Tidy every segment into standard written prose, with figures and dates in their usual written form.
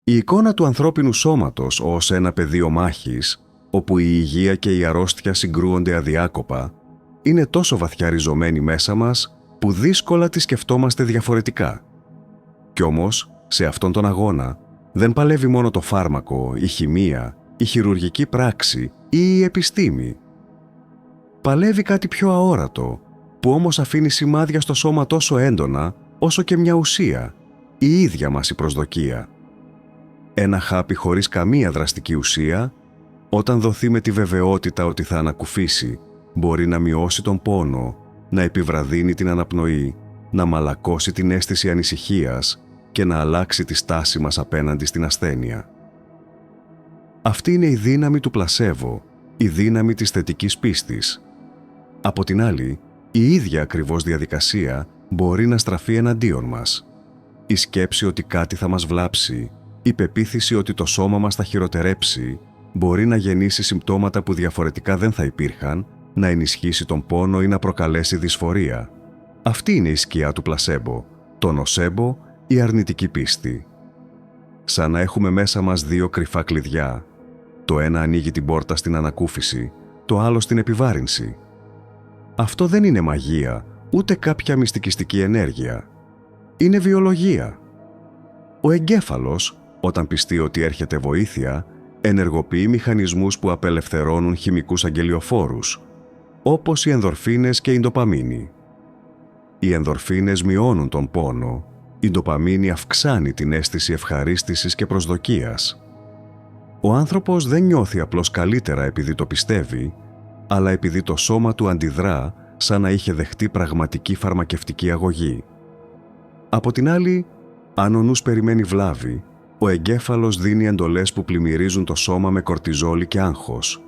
Η εικόνα του ανθρώπινου σώματος ως ένα πεδίο μάχης, όπου η υγεία και η αρρώστια συγκρούονται αδιάκοπα, είναι τόσο βαθιά ριζωμένη μέσα μας που δύσκολα τη σκεφτόμαστε διαφορετικά. Κι όμως, σε αυτόν τον αγώνα, δεν παλεύει μόνο το φάρμακο, η χημεία, η χειρουργική πράξη ή η επιστήμη. Παλεύει κάτι πιο αόρατο, που όμως αφήνει σημάδια στο σώμα τόσο έντονα, όσο και μια ουσία, η ίδια μας η προσδοκία. Ένα χάπι χωρίς καμία δραστική ουσία, όταν δοθεί με τη βεβαιότητα ότι θα ανακουφίσει, μπορεί να μειώσει τον πόνο, να επιβραδύνει την αναπνοή, να μαλακώσει την αίσθηση ανησυχίας και να αλλάξει τη στάση μας απέναντι στην ασθένεια. Αυτή είναι η δύναμη του πλασέβο, η δύναμη της θετικής πίστης. Από την άλλη, η ίδια ακριβώς διαδικασία μπορεί να στραφεί εναντίον μας. Η σκέψη ότι κάτι θα μας βλάψει, η πεποίθηση ότι το σώμα μας θα χειροτερέψει, μπορεί να γεννήσει συμπτώματα που διαφορετικά δεν θα υπήρχαν, να ενισχύσει τον πόνο ή να προκαλέσει δυσφορία. Αυτή είναι η σκιά του πλασέμπο, το νοσέμπο, η αρνητική πίστη. Σαν να έχουμε μέσα μας δύο κρυφά κλειδιά. Το ένα ανοίγει την πόρτα στην ανακούφιση, το άλλο στην επιβάρυνση. Αυτό δεν είναι μαγεία, ούτε κάποια μυστικιστική ενέργεια. Είναι βιολογία. Ο εγκέφαλος, όταν πιστεί ότι έρχεται βοήθεια, ενεργοποιεί μηχανισμούς που απελευθερώνουν χημικούς αγγελιοφόρους, όπως οι ενδορφίνες και η ντοπαμίνη. Οι ενδορφίνες μειώνουν τον πόνο, η ντοπαμίνη αυξάνει την αίσθηση ευχαρίστησης και προσδοκίας. Ο άνθρωπος δεν νιώθει απλώς καλύτερα επειδή το πιστεύει, αλλά επειδή το σώμα του αντιδρά σαν να είχε δεχτεί πραγματική φαρμακευτική αγωγή. Από την άλλη, αν ο νους περιμένει βλάβη, ο εγκέφαλος δίνει εντολές που πλημμυρίζουν το σώμα με κορτιζόλη και άγχος.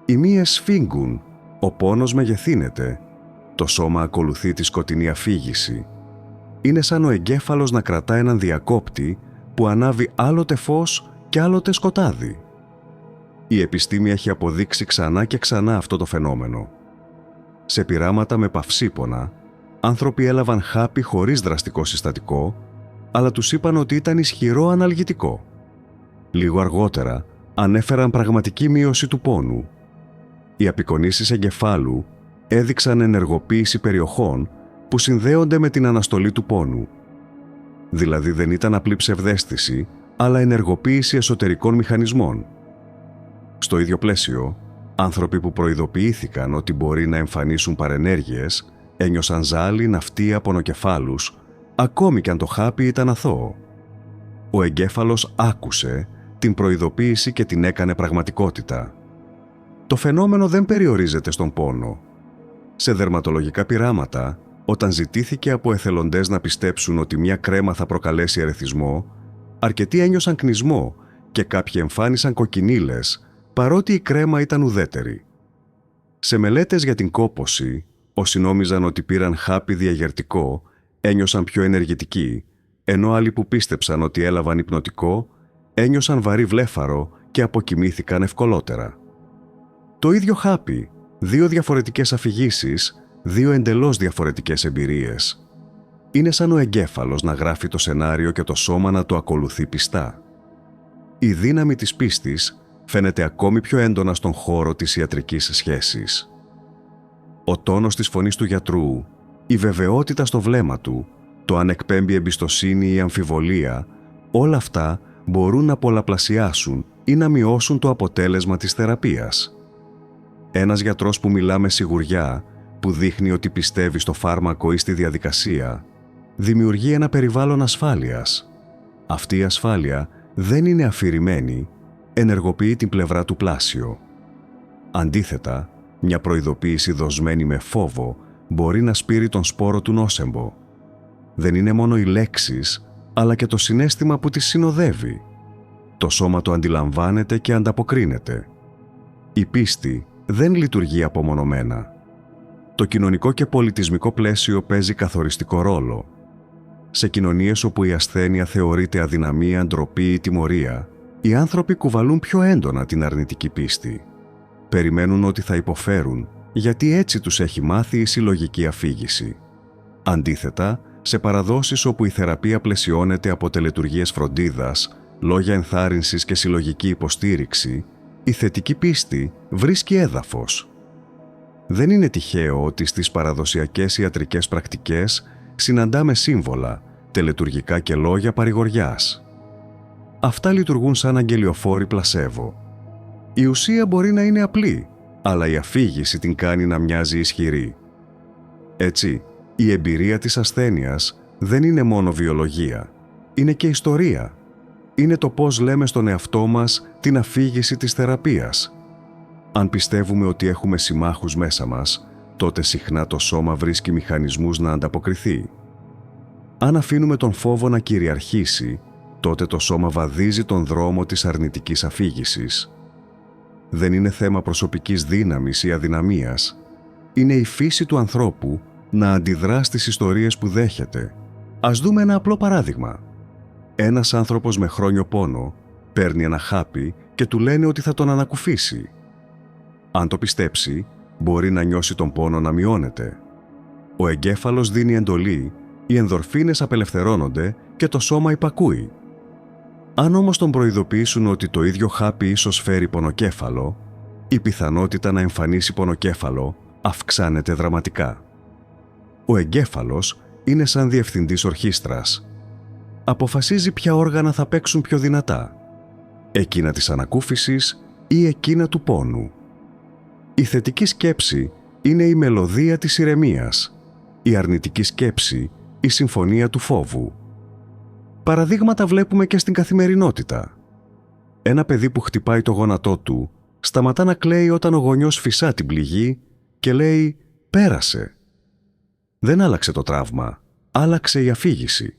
Οι μύες σφίγγουν, ο πόνος μεγεθύνεται, το σώμα ακολουθεί τη σκοτεινή αφήγηση. Είναι σαν ο εγκέφαλος να κρατά έναν διακόπτη που ανάβει άλλοτε φως και άλλοτε σκοτάδι. Η επιστήμη έχει αποδείξει ξανά και ξανά αυτό το φαινόμενο. Σε πειράματα με παυσίπονα, άνθρωποι έλαβαν χάπι χωρίς δραστικό συστατικό, αλλά τους είπαν ότι ήταν ισχυρό αναλγητικό. Λίγο αργότερα, ανέφεραν πραγματική μείωση του πόνου. Οι απεικονίσεις εγκεφάλου έδειξαν ενεργοποίηση περιοχών που συνδέονται με την αναστολή του πόνου. Δηλαδή δεν ήταν απλή ψευδαίσθηση, αλλά ενεργοποίηση εσωτερικών μηχανισμών. Στο ίδιο πλαίσιο, άνθρωποι που προειδοποιήθηκαν ότι μπορεί να εμφανίσουν παρενέργειες, ένιωσαν ζάλι, ναυτία, πονοκεφάλους, ακόμη κι αν το χάπι ήταν αθώο. Ο εγκέφαλος άκουσε την προειδοποίηση και την έκανε πραγματικότητα. Το φαινόμενο δεν περιορίζεται στον πόνο. Σε δερματολογικά πειράματα, όταν ζητήθηκε από εθελοντές να πιστέψουν ότι μια κρέμα θα προκαλέσει ερεθισμό, αρκετοί ένιωσαν κνισμό και κάποιοι εμφάνισαν κοκκινίλες, παρότι η κρέμα ήταν ουδέτερη. Σε μελέτες για την κόπωση, όσοι νόμιζαν ότι πήραν χάπι διαγερτικό, ένιωσαν πιο ενεργητικοί, ενώ άλλοι που πίστεψαν ότι έλαβαν υπνοτικό, ένιωσαν βαρύ βλέφαρο και αποκοιμήθηκαν ευκολότερα. Το ίδιο χάπι, δύο διαφορετικές αφηγήσεις, δύο εντελώς διαφορετικές εμπειρίες. Είναι σαν ο εγκέφαλος να γράφει το σενάριο και το σώμα να το ακολουθεί πιστά. Η δύναμη της πίστης φαίνεται ακόμη πιο έντονα στον χώρο της ιατρικής σχέσης. Ο τόνος της φωνής του γιατρού, η βεβαιότητα στο βλέμμα του, το αν εκπέμπει εμπιστοσύνη ή αμφιβολία, όλα αυτά μπορούν να πολλαπλασιάσουν ή να μειώσουν το αποτέλεσμα της θεραπείας. Ένας γιατρός που μιλά με σιγουριά, που δείχνει ότι πιστεύει στο φάρμακο ή στη διαδικασία, δημιουργεί ένα περιβάλλον ασφάλειας. Αυτή η ασφάλεια δεν είναι αφηρημένη, ενεργοποιεί την πλευρά του πλάσιο. Αντίθετα, μια προειδοποίηση δοσμένη με φόβο μπορεί να σπείρει τον σπόρο του νόσεμπο. Δεν είναι μόνο οι λέξεις, αλλά και το συναίσθημα που τις συνοδεύει. Το σώμα το αντιλαμβάνεται και ανταποκρίνεται. Η πίστη δεν λειτουργεί απομονωμένα. Το κοινωνικό και πολιτισμικό πλαίσιο παίζει καθοριστικό ρόλο. Σε κοινωνίες όπου η ασθένεια θεωρείται αδυναμία, ντροπή ή τιμωρία, οι άνθρωποι κουβαλούν πιο έντονα την αρνητική πίστη. Περιμένουν ότι θα υποφέρουν, γιατί έτσι τους έχει μάθει η συλλογική αφήγηση. Αντίθετα, σε παραδόσεις όπου η θεραπεία πλαισιώνεται από τελετουργίες φροντίδας, λόγια ενθάρρυνσης και συλλογική υποστήριξη, η θετική πίστη βρίσκει έδαφος. Δεν είναι τυχαίο ότι στις παραδοσιακές ιατρικές πρακτικές συναντάμε σύμβολα, τελετουργικά και λόγια παρηγοριάς. Αυτά λειτουργούν σαν αγγελιοφόροι πλασέβο. Η ουσία μπορεί να είναι απλή, αλλά η αφήγηση την κάνει να μοιάζει ισχυρή. Έτσι, η εμπειρία της ασθένειας δεν είναι μόνο βιολογία, είναι και ιστορία. Είναι το πώς λέμε στον εαυτό μας την αφήγηση της θεραπείας. Αν πιστεύουμε ότι έχουμε συμμάχους μέσα μας, τότε συχνά το σώμα βρίσκει μηχανισμούς να ανταποκριθεί. Αν αφήνουμε τον φόβο να κυριαρχήσει, τότε το σώμα βαδίζει τον δρόμο της αρνητικής αφήγησης. Δεν είναι θέμα προσωπικής δύναμης ή αδυναμίας. Είναι η φύση του ανθρώπου να αντιδρά στις ιστορίες που δέχεται. Ας δούμε ένα απλό παράδειγμα. Ένας άνθρωπος με χρόνιο πόνο παίρνει ένα χάπι και του λένε ότι θα τον ανακουφίσει. Αν το πιστέψει, μπορεί να νιώσει τον πόνο να μειώνεται. Ο εγκέφαλος δίνει εντολή, οι ενδορφίνες απελευθερώνονται και το σώμα υπακούει. Αν όμως τον προειδοποιήσουν ότι το ίδιο χάπι ίσως φέρει πονοκέφαλο, η πιθανότητα να εμφανίσει πονοκέφαλο αυξάνεται δραματικά. Ο εγκέφαλος είναι σαν διευθυντής ορχήστρας. Αποφασίζει ποια όργανα θα παίξουν πιο δυνατά, εκείνα της ανακούφισης ή εκείνα του πόνου. Η θετική σκέψη είναι η μελωδία της ηρεμίας, η αρνητική σκέψη η συμφωνία του φόβου. Παραδείγματα βλέπουμε και στην καθημερινότητα. Ένα παιδί που χτυπάει το γόνατό του σταματά να κλαίει όταν ο γονιός φυσά την πληγή και λέει «πέρασε». Δεν άλλαξε το τραύμα, άλλαξε η αφήγηση.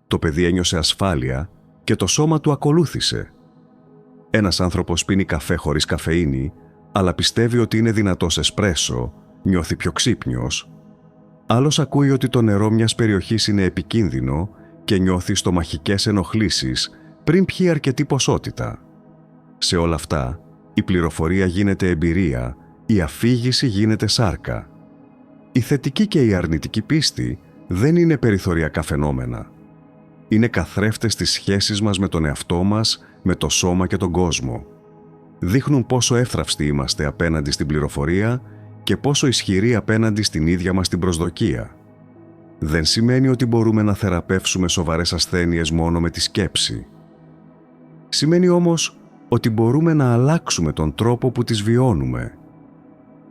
Το παιδί ένιωσε ασφάλεια και το σώμα του ακολούθησε. Ένας άνθρωπος πίνει καφέ χωρίς καφεΐνη, αλλά πιστεύει ότι είναι δυνατός εσπρέσο, νιώθει πιο ξύπνιος. Άλλος ακούει ότι το νερό μιας περιοχής είναι επικίνδυνο και νιώθει στομαχικές ενοχλήσεις πριν πιει αρκετή ποσότητα. Σε όλα αυτά, η πληροφορία γίνεται εμπειρία, η αφήγηση γίνεται σάρκα. Η θετική και η αρνητική πίστη δεν είναι περιθωριακά φαινόμενα. Είναι καθρέφτες στις σχέσεις μας με τον εαυτό μας, με το σώμα και τον κόσμο. Δείχνουν πόσο εύθραυστοι είμαστε απέναντι στην πληροφορία και πόσο ισχυροί απέναντι στην ίδια μας την προσδοκία. Δεν σημαίνει ότι μπορούμε να θεραπεύσουμε σοβαρές ασθένειες μόνο με τη σκέψη. Σημαίνει όμως ότι μπορούμε να αλλάξουμε τον τρόπο που τις βιώνουμε.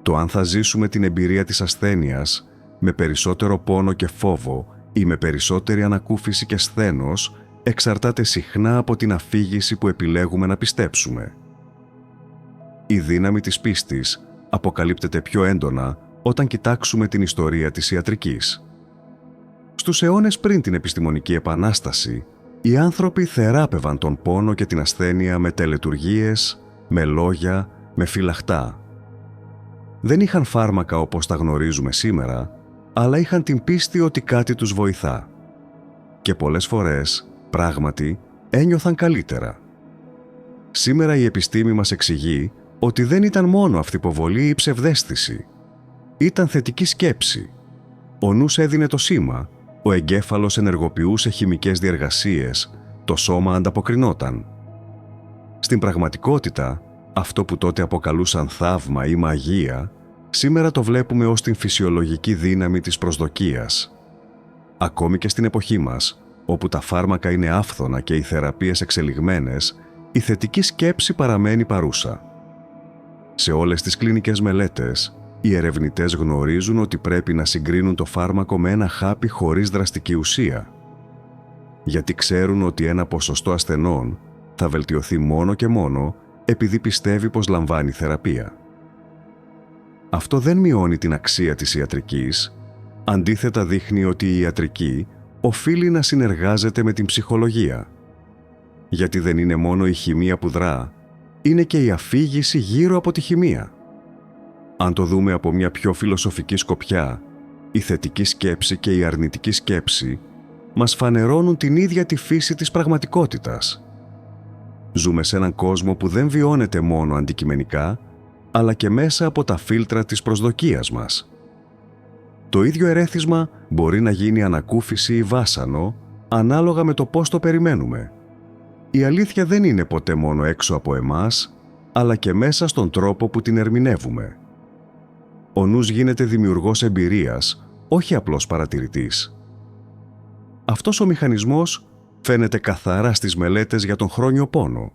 Το αν θα ζήσουμε την εμπειρία της ασθένειας με περισσότερο πόνο και φόβο ή με περισσότερη ανακούφιση και σθένος εξαρτάται συχνά από την αφήγηση που επιλέγουμε να πιστέψουμε. Η δύναμη της πίστης αποκαλύπτεται πιο έντονα όταν κοιτάξουμε την ιστορία της ιατρικής. Στους αιώνες πριν την επιστημονική επανάσταση, οι άνθρωποι θεράπευαν τον πόνο και την ασθένεια με τελετουργίες, με λόγια, με φυλαχτά. Δεν είχαν φάρμακα όπως τα γνωρίζουμε σήμερα, αλλά είχαν την πίστη ότι κάτι τους βοηθά. Και πολλές φορές, πράγματι, ένιωθαν καλύτερα. Σήμερα η επιστήμη μας εξηγεί ότι δεν ήταν μόνο αυθυποβολή ή ψευδαίσθηση. Ήταν θετική σκέψη. Ο νους έδινε το σήμα, ο εγκέφαλος ενεργοποιούσε χημικές διεργασίες, το σώμα ανταποκρινόταν. Στην πραγματικότητα, αυτό που τότε αποκαλούσαν θαύμα ή μαγεία, σήμερα το βλέπουμε ως την φυσιολογική δύναμη της προσδοκίας. Ακόμη και στην εποχή μας, όπου τα φάρμακα είναι άφθονα και οι θεραπείες εξελιγμένες, η θετική σκέψη παραμένει παρούσα. Σε όλες τις κλινικές μελέτες, οι ερευνητές γνωρίζουν ότι πρέπει να συγκρίνουν το φάρμακο με ένα χάπι χωρίς δραστική ουσία. Γιατί ξέρουν ότι ένα ποσοστό ασθενών θα βελτιωθεί μόνο και μόνο επειδή πιστεύει πως λαμβάνει θεραπεία. Αυτό δεν μειώνει την αξία της ιατρικής, αντίθετα δείχνει ότι η ιατρική οφείλει να συνεργάζεται με την ψυχολογία. Γιατί δεν είναι μόνο η χημεία που δρά, είναι και η αφήγηση γύρω από τη χημεία. Αν το δούμε από μια πιο φιλοσοφική σκοπιά, η θετική σκέψη και η αρνητική σκέψη μας φανερώνουν την ίδια τη φύση της πραγματικότητας. Ζούμε σε έναν κόσμο που δεν βιώνεται μόνο αντικειμενικά, αλλά και μέσα από τα φίλτρα της προσδοκίας μας. Το ίδιο ερέθισμα μπορεί να γίνει ανακούφιση ή βάσανο, ανάλογα με το πώς το περιμένουμε. Η αλήθεια δεν είναι ποτέ μόνο έξω από εμάς, αλλά και μέσα στον τρόπο που την ερμηνεύουμε. Ο νους γίνεται δημιουργός εμπειρίας, όχι απλώς παρατηρητής. Αυτός ο μηχανισμός φαίνεται καθαρά στις μελέτες για τον χρόνιο πόνο.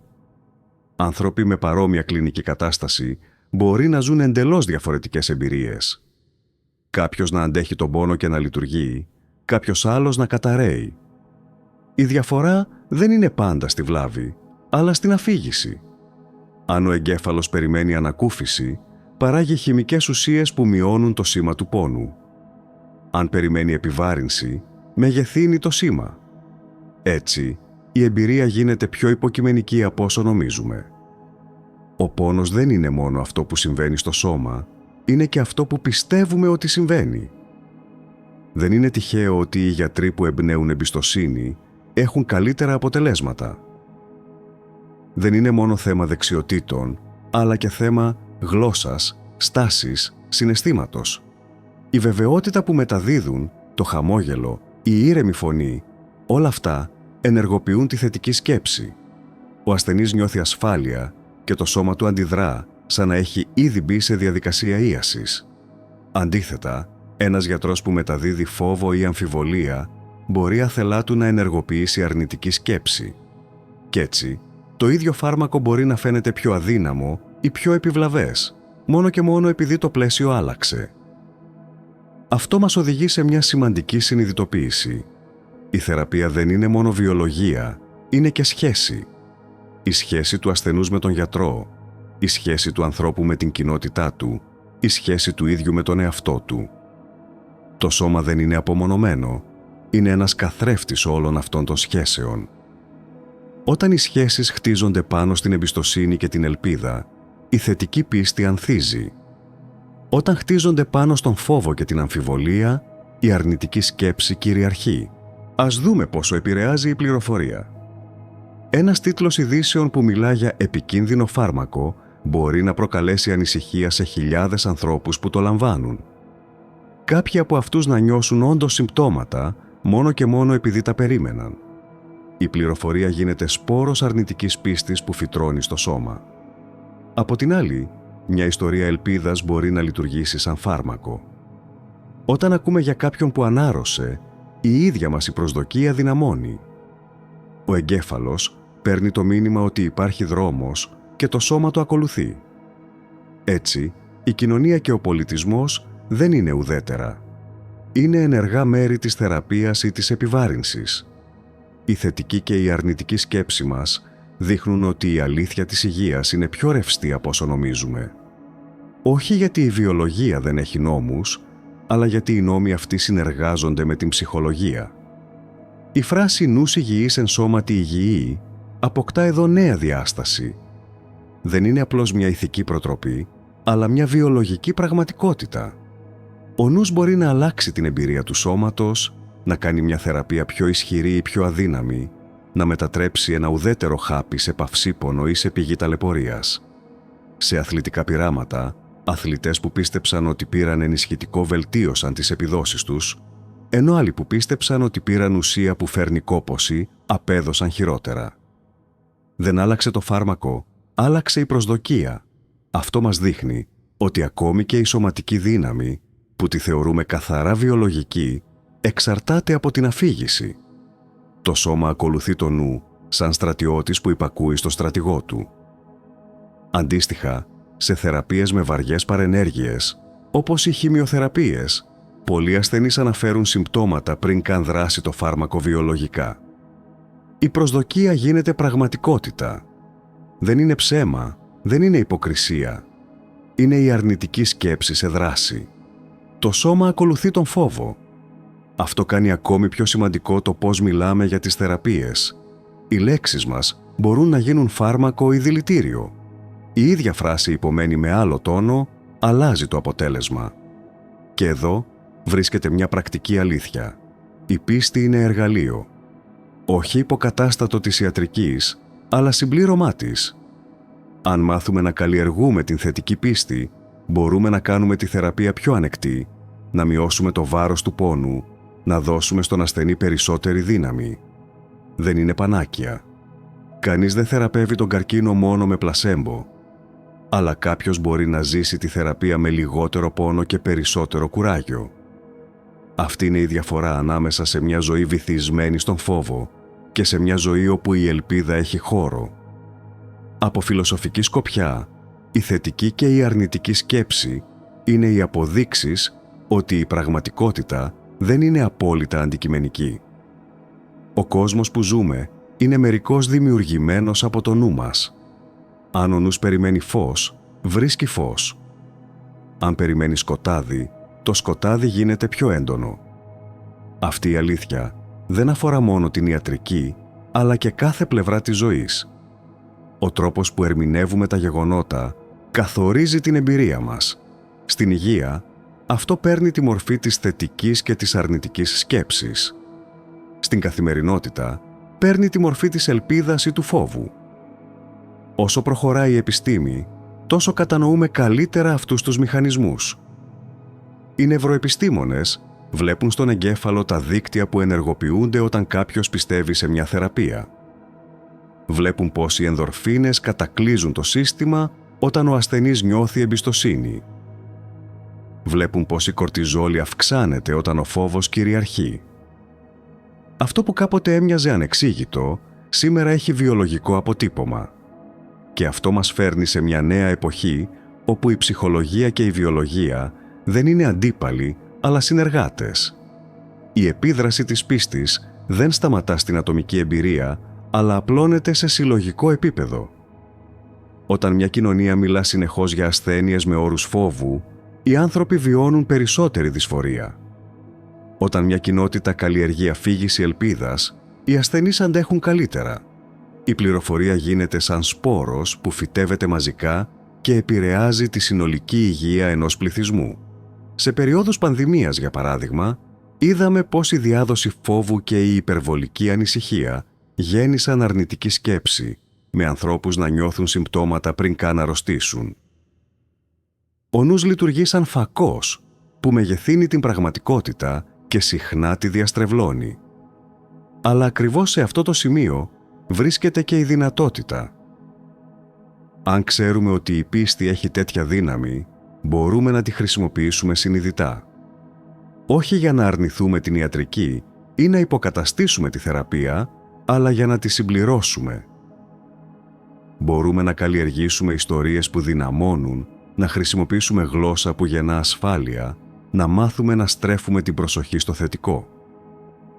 Άνθρωποι με παρόμοια κλινική κατάσταση μπορεί να ζουν εντελώς διαφορετικές εμπειρίες. Κάποιος να αντέχει τον πόνο και να λειτουργεί, κάποιος άλλος να καταρρέει. Η διαφορά δεν είναι πάντα στη βλάβη, αλλά στην αφήγηση. Αν ο εγκέφαλος περιμένει ανακούφιση, παράγει χημικές ουσίες που μειώνουν το σήμα του πόνου. Αν περιμένει επιβάρυνση, μεγεθύνει το σήμα. Έτσι, η εμπειρία γίνεται πιο υποκειμενική από όσο νομίζουμε. Ο πόνος δεν είναι μόνο αυτό που συμβαίνει στο σώμα, είναι και αυτό που πιστεύουμε ότι συμβαίνει. Δεν είναι τυχαίο ότι οι γιατροί που εμπνέουν εμπιστοσύνη έχουν καλύτερα αποτελέσματα. Δεν είναι μόνο θέμα δεξιοτήτων, αλλά και θέμα γλώσσας, στάσης, συναισθήματος. Η βεβαιότητα που μεταδίδουν, το χαμόγελο, η ήρεμη φωνή, όλα αυτά ενεργοποιούν τη θετική σκέψη. Ο ασθενής νιώθει ασφάλεια και το σώμα του αντιδρά σαν να έχει ήδη μπει σε διαδικασία ίασης. Αντίθετα, ένας γιατρός που μεταδίδει φόβο ή αμφιβολία μπορεί αθελά του να ενεργοποιήσει αρνητική σκέψη. Κι έτσι, το ίδιο φάρμακο μπορεί να φαίνεται πιο αδύναμο ή πιο επιβλαβές, μόνο και μόνο επειδή το πλαίσιο άλλαξε. Αυτό μας οδηγεί σε μια σημαντική συνειδητοποίηση. Η θεραπεία δεν είναι μόνο βιολογία, είναι και σχέση. Η σχέση του ασθενούς με τον γιατρό, η σχέση του ανθρώπου με την κοινότητά του, η σχέση του ίδιου με τον εαυτό του. Το σώμα δεν είναι απομονωμένο, είναι ένας καθρέφτης όλων αυτών των σχέσεων. Όταν οι σχέσεις χτίζονται πάνω στην εμπιστοσύνη και την ελπίδα, η θετική πίστη ανθίζει. Όταν χτίζονται πάνω στον φόβο και την αμφιβολία, η αρνητική σκέψη κυριαρχεί. Ας δούμε πόσο επηρεάζει η πληροφορία. Ένας τίτλος ειδήσεων που μιλά για επικίνδυνο φάρμακο μπορεί να προκαλέσει ανησυχία σε χιλιάδες ανθρώπους που το λαμβάνουν. Κάποιοι από αυτούς να νιώσουν όντως συμπτώματα μόνο και μόνο επειδή τα περίμεναν. Η πληροφορία γίνεται σπόρος αρνητικής πίστης που φυτρώνει στο σώμα. Από την άλλη, μια ιστορία ελπίδας μπορεί να λειτουργήσει σαν φάρμακο. Όταν ακούμε για κάποιον που ανάρρωσε, η ίδια μας η προσδοκία δυναμώνει. Ο εγκέφαλος παίρνει το μήνυμα ότι υπάρχει δρόμος και το σώμα το ακολουθεί. Έτσι, η κοινωνία και ο πολιτισμός δεν είναι ουδέτερα. Είναι ενεργά μέρη της θεραπείας ή της επιβάρυνσης. Η θετική και η αρνητική σκέψη μας δείχνουν ότι η αλήθεια της υγείας είναι πιο ρευστή από όσο νομίζουμε. Όχι γιατί η βιολογία δεν έχει νόμους, αλλά γιατί οι νόμοι αυτοί συνεργάζονται με την ψυχολογία. Η φράση «νους υγιής εν σώματι υγιή» αποκτά εδώ νέα διάσταση. Δεν είναι απλώς μια ηθική προτροπή, αλλά μια βιολογική πραγματικότητα. Ο νους μπορεί να αλλάξει την εμπειρία του σώματος, να κάνει μια θεραπεία πιο ισχυρή ή πιο αδύναμη, να μετατρέψει ένα ουδέτερο χάπι σε παυσίπονο ή σε πηγή ταλαιπωρίας. Σε αθλητικά πειράματα, αθλητές που πίστεψαν ότι πήραν ενισχυτικό βελτίωσαν τις επιδόσεις τους, ενώ άλλοι που πίστεψαν ότι πήραν ουσία που φέρνει κόπωση απέδωσαν χειρότερα. Δεν άλλαξε το φάρμακο, άλλαξε η προσδοκία. Αυτό μας δείχνει ότι ακόμη και η σωματική δύναμη, που τη θεωρούμε καθαρά βιολογική, εξαρτάται από την αφήγηση. Το σώμα ακολουθεί το νου σαν στρατιώτης που υπακούει στο στρατηγό του. Αντίστοιχα, σε θεραπείες με βαριές παρενέργειες, όπως οι χημειοθεραπείες, πολλοί ασθενείς αναφέρουν συμπτώματα πριν καν δράσει το φάρμακο βιολογικά. Η προσδοκία γίνεται πραγματικότητα. Δεν είναι ψέμα, δεν είναι υποκρισία. Είναι η αρνητική σκέψη σε δράση. Το σώμα ακολουθεί τον φόβο. Αυτό κάνει ακόμη πιο σημαντικό το πώς μιλάμε για τις θεραπείες. Οι λέξεις μας μπορούν να γίνουν φάρμακο ή δηλητήριο. Η ίδια φράση υπομένει με άλλο τόνο, αλλάζει το αποτέλεσμα. Και εδώ βρίσκεται μια πρακτική αλήθεια. Η πίστη είναι εργαλείο. Όχι υποκατάστατο της ιατρικής, αλλά συμπλήρωμά της. Αν μάθουμε να καλλιεργούμε την θετική πίστη, μπορούμε να κάνουμε τη θεραπεία πιο ανεκτή, να μειώσουμε το βάρος του πόνου, να δώσουμε στον ασθενή περισσότερη δύναμη. Δεν είναι πανάκια. Κανείς δεν θεραπεύει τον καρκίνο μόνο με πλασέμπο, αλλά κάποιος μπορεί να ζήσει τη θεραπεία με λιγότερο πόνο και περισσότερο κουράγιο. Αυτή είναι η διαφορά ανάμεσα σε μια ζωή βυθισμένη στον φόβο και σε μια ζωή όπου η ελπίδα έχει χώρο. Από φιλοσοφική σκοπιά, η θετική και η αρνητική σκέψη είναι οι αποδείξεις ότι η πραγματικότητα δεν είναι απόλυτα αντικειμενική. Ο κόσμος που ζούμε είναι μερικώς δημιουργημένος από το νου μας. Αν ο νους περιμένει φως, βρίσκει φως. Αν περιμένει σκοτάδι, το σκοτάδι γίνεται πιο έντονο. Αυτή η αλήθεια δεν αφορά μόνο την ιατρική, αλλά και κάθε πλευρά της ζωής. Ο τρόπος που ερμηνεύουμε τα γεγονότα καθορίζει την εμπειρία μας. Στην υγεία, αυτό παίρνει τη μορφή της θετικής και της αρνητικής σκέψης. Στην καθημερινότητα, παίρνει τη μορφή της ελπίδας ή του φόβου. Όσο προχωράει η επιστήμη, τόσο κατανοούμε καλύτερα αυτούς τους μηχανισμούς. Οι νευροεπιστήμονες βλέπουν στον εγκέφαλο τα δίκτυα που ενεργοποιούνται όταν κάποιος πιστεύει σε μια θεραπεία. Βλέπουν πως οι ενδορφίνες κατακλείζουν το σύστημα όταν ο ασθενής νιώθει εμπιστοσύνη. Βλέπουν πως η κορτιζόλη αυξάνεται όταν ο φόβος κυριαρχεί. Αυτό που κάποτε έμοιαζε ανεξήγητο, σήμερα έχει βιολογικό αποτύπωμα. Και αυτό μας φέρνει σε μια νέα εποχή όπου η ψυχολογία και η βιολογία δεν είναι αντίπαλοι, αλλά συνεργάτες. Η επίδραση της πίστης δεν σταματά στην ατομική εμπειρία, αλλά απλώνεται σε συλλογικό επίπεδο. Όταν μια κοινωνία μιλά συνεχώς για ασθένειες με όρους φόβου, οι άνθρωποι βιώνουν περισσότερη δυσφορία. Όταν μια κοινότητα καλλιεργεί αφήγηση ελπίδας, οι ασθενείς αντέχουν καλύτερα. Η πληροφορία γίνεται σαν σπόρος που φυτεύεται μαζικά και επηρεάζει τη συνολική υγεία ενός πληθυσμού. Σε περιόδους πανδημίας, για παράδειγμα, είδαμε πως η διάδοση φόβου και η υπερβολική ανησυχία γέννησαν αρνητική σκέψη, με ανθρώπους να νιώθουν συμπτώματα πριν καν αρρωστήσουν. Ο νους λειτουργεί σαν φακός που μεγεθύνει την πραγματικότητα και συχνά τη διαστρεβλώνει. Αλλά ακριβώς σε αυτό το σημείο βρίσκεται και η δυνατότητα. Αν ξέρουμε ότι η πίστη έχει τέτοια δύναμη, μπορούμε να τη χρησιμοποιήσουμε συνειδητά. Όχι για να αρνηθούμε την ιατρική ή να υποκαταστήσουμε τη θεραπεία, αλλά για να τη συμπληρώσουμε. Μπορούμε να καλλιεργήσουμε ιστορίες που δυναμώνουν, να χρησιμοποιήσουμε γλώσσα που γεννά ασφάλεια, να μάθουμε να στρέφουμε την προσοχή στο θετικό.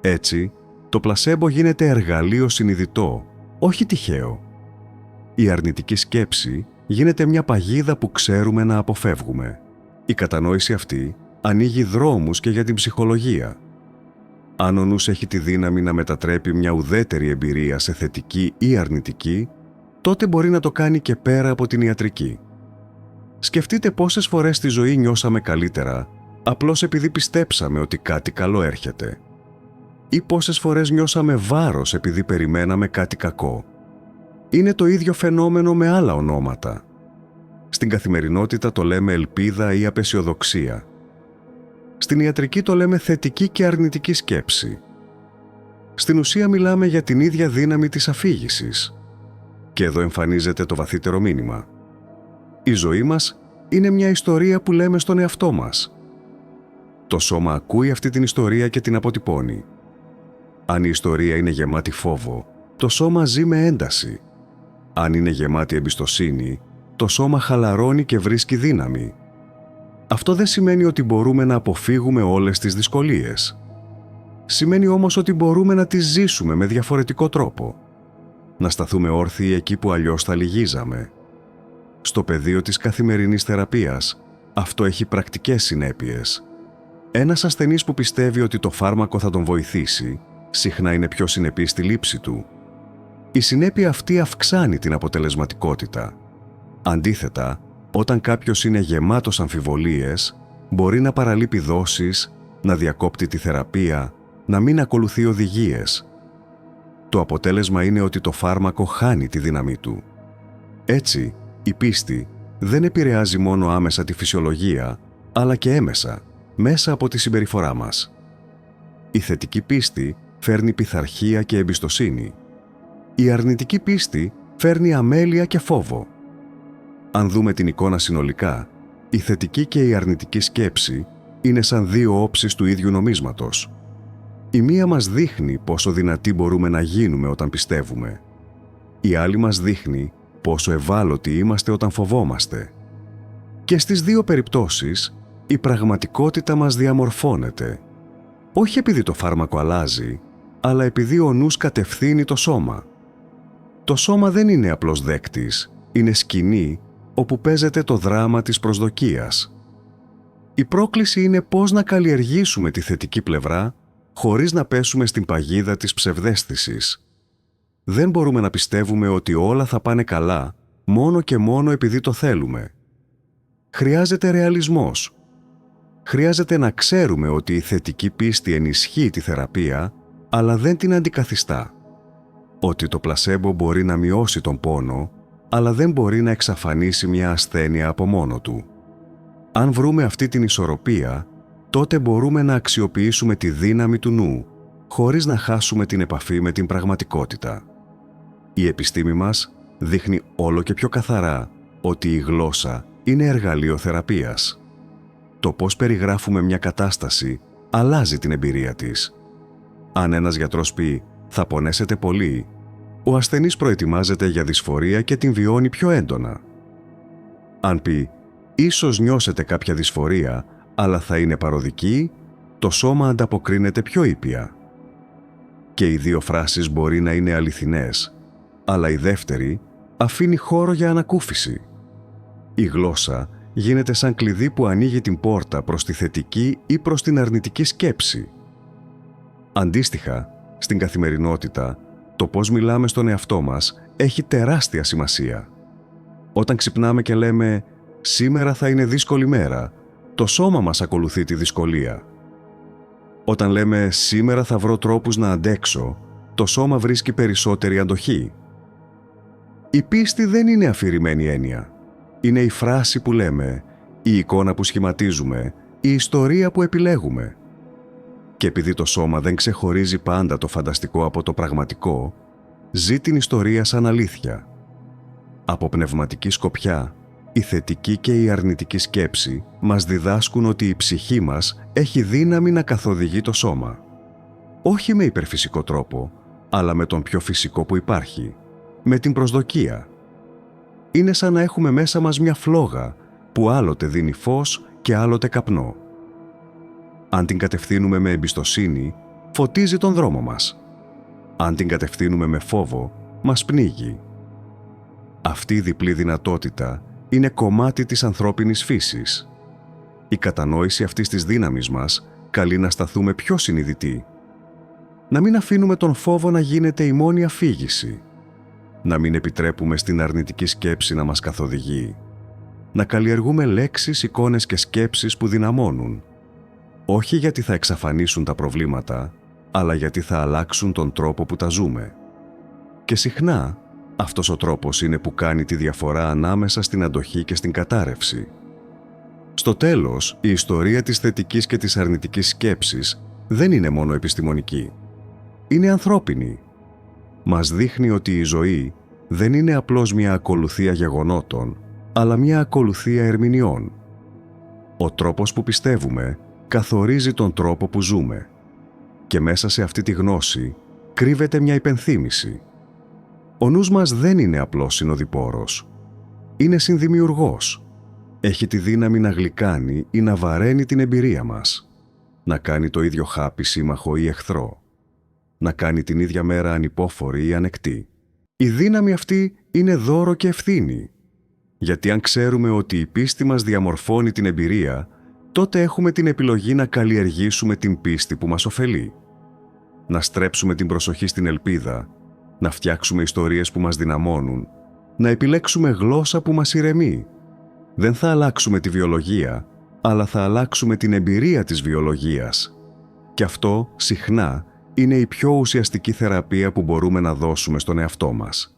Έτσι, το πλασέμπο γίνεται εργαλείο συνειδητό, όχι τυχαίο. Η αρνητική σκέψη γίνεται μια παγίδα που ξέρουμε να αποφεύγουμε. Η κατανόηση αυτή ανοίγει δρόμους και για την ψυχολογία. Αν ο νους έχει τη δύναμη να μετατρέπει μια ουδέτερη εμπειρία σε θετική ή αρνητική, τότε μπορεί να το κάνει και πέρα από την ιατρική. Σκεφτείτε πόσες φορές στη ζωή νιώσαμε καλύτερα, απλώς επειδή πιστέψαμε ότι κάτι καλό έρχεται. Ή πόσες φορές νιώσαμε βάρος επειδή περιμέναμε κάτι κακό. Είναι το ίδιο φαινόμενο με άλλα ονόματα. Στην καθημερινότητα το λέμε ελπίδα ή απεσιοδοξία. Στην ιατρική το λέμε θετική και αρνητική σκέψη. Στην ουσία μιλάμε για την ίδια δύναμη της αφήγησης. Και εδώ εμφανίζεται το βαθύτερο μήνυμα. Η ζωή μας είναι μια ιστορία που λέμε στον εαυτό μας. Το σώμα ακούει αυτή την ιστορία και την αποτυπώνει. Αν η ιστορία είναι γεμάτη φόβο, το σώμα ζει με ένταση. Αν είναι γεμάτη εμπιστοσύνη, το σώμα χαλαρώνει και βρίσκει δύναμη. Αυτό δεν σημαίνει ότι μπορούμε να αποφύγουμε όλες τις δυσκολίες. Σημαίνει όμως ότι μπορούμε να τις ζήσουμε με διαφορετικό τρόπο. Να σταθούμε όρθιοι εκεί που αλλιώς θα λυγίζαμε. Στο πεδίο της καθημερινής θεραπείας, αυτό έχει πρακτικές συνέπειες. Ένας ασθενής που πιστεύει ότι το φάρμακο θα τον βοηθήσει, συχνά είναι πιο συνεπής στη λήψη του. Η συνέπεια αυτή αυξάνει την αποτελεσματικότητα. Αντίθετα, όταν κάποιος είναι γεμάτος αμφιβολίες, μπορεί να παραλείπει δόσεις, να διακόπτει τη θεραπεία, να μην ακολουθεί οδηγίες. Το αποτέλεσμα είναι ότι το φάρμακο χάνει τη δύναμή του. Έτσι, η πίστη δεν επηρεάζει μόνο άμεσα τη φυσιολογία, αλλά και έμεσα, μέσα από τη συμπεριφορά μας. Η θετική πίστη φέρνει πειθαρχία και εμπιστοσύνη. Η αρνητική πίστη φέρνει αμέλεια και φόβο. Αν δούμε την εικόνα συνολικά, η θετική και η αρνητική σκέψη είναι σαν δύο όψεις του ίδιου νομίσματος. Η μία μας δείχνει πόσο δυνατοί μπορούμε να γίνουμε όταν πιστεύουμε. Η άλλη μας δείχνει πόσο ευάλωτοι είμαστε όταν φοβόμαστε. Και στις δύο περιπτώσεις, η πραγματικότητα μας διαμορφώνεται. Όχι επειδή το φάρμακο αλλάζει, αλλά επειδή ο νους κατευθύνει το σώμα. Το σώμα δεν είναι απλώς δέκτης, είναι σκηνή όπου παίζεται το δράμα της προσδοκίας. Η πρόκληση είναι πώς να καλλιεργήσουμε τη θετική πλευρά χωρίς να πέσουμε στην παγίδα της ψευδαίσθησης. Δεν μπορούμε να πιστεύουμε ότι όλα θα πάνε καλά μόνο και μόνο επειδή το θέλουμε. Χρειάζεται ρεαλισμός. Χρειάζεται να ξέρουμε ότι η θετική πίστη ενισχύει τη θεραπεία, αλλά δεν την αντικαθιστά. Ότι το πλασέμπο μπορεί να μειώσει τον πόνο, αλλά δεν μπορεί να εξαφανίσει μια ασθένεια από μόνο του. Αν βρούμε αυτή την ισορροπία, τότε μπορούμε να αξιοποιήσουμε τη δύναμη του νου, χωρίς να χάσουμε την επαφή με την πραγματικότητα. Η επιστήμη μας δείχνει όλο και πιο καθαρά ότι η γλώσσα είναι εργαλείο θεραπείας. Το πώς περιγράφουμε μια κατάσταση αλλάζει την εμπειρία της. Αν ένας γιατρός πει «θα πονέσετε πολύ», ο ασθενής προετοιμάζεται για δυσφορία και την βιώνει πιο έντονα. Αν πει «ίσως νιώσετε κάποια δυσφορία, αλλά θα είναι παροδική», το σώμα ανταποκρίνεται πιο ήπια. Και οι δύο φράσεις μπορεί να είναι αληθινές, αλλά η δεύτερη αφήνει χώρο για ανακούφιση. Η γλώσσα γίνεται σαν κλειδί που ανοίγει την πόρτα προς τη θετική ή προς την αρνητική σκέψη. Αντίστοιχα, στην καθημερινότητα, το πώς μιλάμε στον εαυτό μας έχει τεράστια σημασία. Όταν ξυπνάμε και λέμε «σήμερα θα είναι δύσκολη μέρα», το σώμα μας ακολουθεί τη δυσκολία. Όταν λέμε «σήμερα θα βρω τρόπους να αντέξω», το σώμα βρίσκει περισσότερη αντοχή. Η πίστη δεν είναι αφηρημένη έννοια. Είναι η φράση που λέμε, η εικόνα που σχηματίζουμε, η ιστορία που επιλέγουμε. Και επειδή το σώμα δεν ξεχωρίζει πάντα το φανταστικό από το πραγματικό, ζει την ιστορία σαν αλήθεια. Από πνευματική σκοπιά, η θετική και η αρνητική σκέψη μας διδάσκουν ότι η ψυχή μας έχει δύναμη να καθοδηγεί το σώμα. Όχι με υπερφυσικό τρόπο, αλλά με τον πιο φυσικό που υπάρχει, με την προσδοκία. Είναι σαν να έχουμε μέσα μας μια φλόγα που άλλοτε δίνει φως και άλλοτε καπνό. Αν την κατευθύνουμε με εμπιστοσύνη, φωτίζει τον δρόμο μας. Αν την κατευθύνουμε με φόβο, μας πνίγει. Αυτή η διπλή δυνατότητα είναι κομμάτι της ανθρώπινης φύσης. Η κατανόηση αυτής της δύναμης μας καλεί να σταθούμε πιο συνειδητοί. Να μην αφήνουμε τον φόβο να γίνεται η μόνη αφήγηση. Να μην επιτρέπουμε στην αρνητική σκέψη να μας καθοδηγεί. Να καλλιεργούμε λέξεις, εικόνες και σκέψεις που δυναμώνουν. Όχι γιατί θα εξαφανίσουν τα προβλήματα, αλλά γιατί θα αλλάξουν τον τρόπο που τα ζούμε. Και συχνά, αυτός ο τρόπος είναι που κάνει τη διαφορά ανάμεσα στην αντοχή και στην κατάρρευση. Στο τέλος, η ιστορία της θετικής και της αρνητικής σκέψης δεν είναι μόνο επιστημονική. Είναι ανθρώπινη. Μας δείχνει ότι η ζωή δεν είναι απλώς μια ακολουθία γεγονότων, αλλά μια ακολουθία ερμηνειών. Ο τρόπος που πιστεύουμε καθορίζει τον τρόπο που ζούμε. Και μέσα σε αυτή τη γνώση κρύβεται μια υπενθύμηση. Ο νους μας δεν είναι απλώς συνοδοιπόρος. Είναι συνδημιουργός. Έχει τη δύναμη να γλυκάνει ή να βαραίνει την εμπειρία μας. Να κάνει το ίδιο χάπι σύμμαχο ή εχθρό. Να κάνει την ίδια μέρα ανυπόφορη ή ανεκτή. Η δύναμη αυτή είναι δώρο και ευθύνη. Γιατί αν ξέρουμε ότι η πίστη μας διαμορφώνει την εμπειρία, τότε έχουμε την επιλογή να καλλιεργήσουμε την πίστη που μας ωφελεί. Να στρέψουμε την προσοχή στην ελπίδα, να φτιάξουμε ιστορίες που μας δυναμώνουν, να επιλέξουμε γλώσσα που μας ηρεμεί. Δεν θα αλλάξουμε τη βιολογία, αλλά θα αλλάξουμε την εμπειρία της βιολογίας. Και αυτό, συχνά, είναι η πιο ουσιαστική θεραπεία που μπορούμε να δώσουμε στον εαυτό μας.